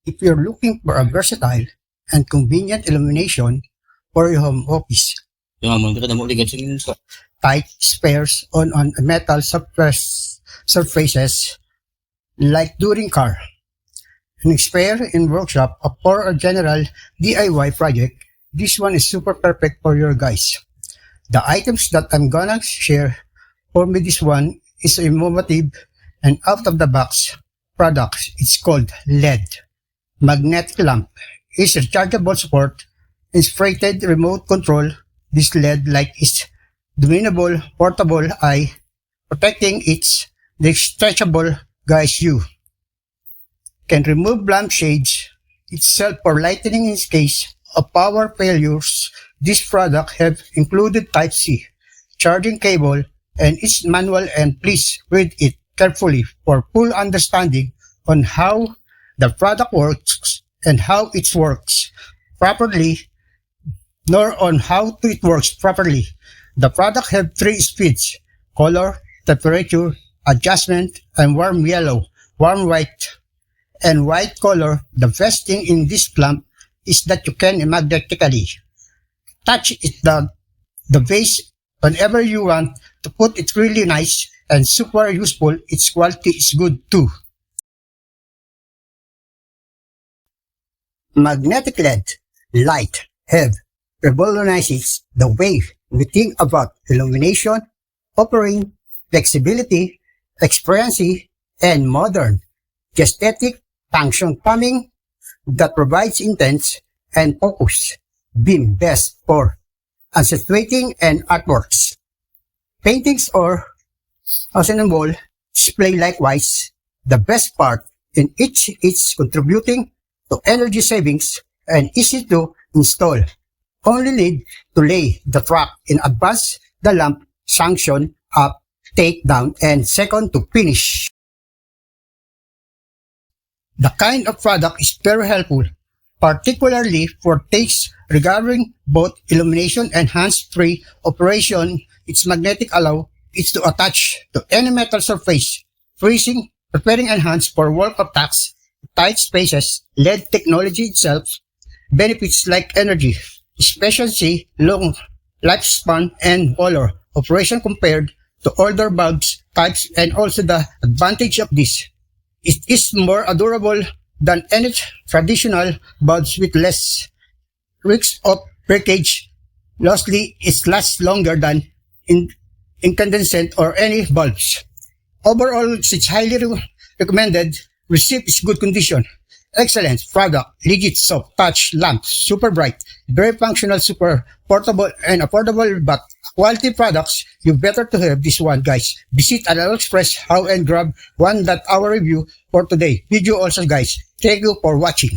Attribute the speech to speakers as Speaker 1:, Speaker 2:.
Speaker 1: If you're looking for a versatile and convenient illumination for your home office,
Speaker 2: Yung amon kita mo ligat singin sa.
Speaker 1: tight spares on metal surfaces like during car, an spare in workshop or for a general DIY project, this one is super perfect for your guys. The items that I'm gonna share for me this one is innovative and out of the box product. It's called LED. Magnetic lamp is rechargeable support, integrated remote control. This LED light is dimmable, portable eye, protecting its the stretchable guys you can remove lampshades itself for lighting in case of power failures. This product have included Type-C charging cable and its manual, and please read it carefully for full understanding on how the product works and how it works properly, nor on how it works properly. The product have 3 speeds: color, temperature, adjustment, and warm yellow, warm white, and white color. The best thing in this lamp is that you can magnetically touch it the base whenever you want to put it. Really nice and super useful. Its quality is good too. Magnetic LED light have revolutionizes the way we think about illumination, offering flexibility, experiency, and modern aesthetic function plumbing that provides intense and focused beam best for accentuating and artworks, paintings, or ensemble display. Likewise, the best part in each is contributing to energy savings and easy to install. Only need to lay the track in advance, the lamp sanction up, take down, and second to finish. The kind of product is very helpful, particularly for tasks regarding both illumination and hands-free operation. Its magnetic allow it to attach to any metal surface, freezing, preparing enhanced for work of tasks, tight spaces. LED technology itself benefits like energy efficiency, long lifespan, and color operation compared to older bulbs types, and also the advantage of this, it is more durable than any traditional bulbs with less risk of breakage. Lastly, it lasts longer than incandescent or any bulbs. Overall, it's highly recommended. Receipt is good condition. Excellent product, legit soft touch lamp, super bright, very functional, super portable, and affordable, but quality products. You better to have this one, guys. Visit AliExpress how and grab one. That our review for today video also, guys. Thank you for watching.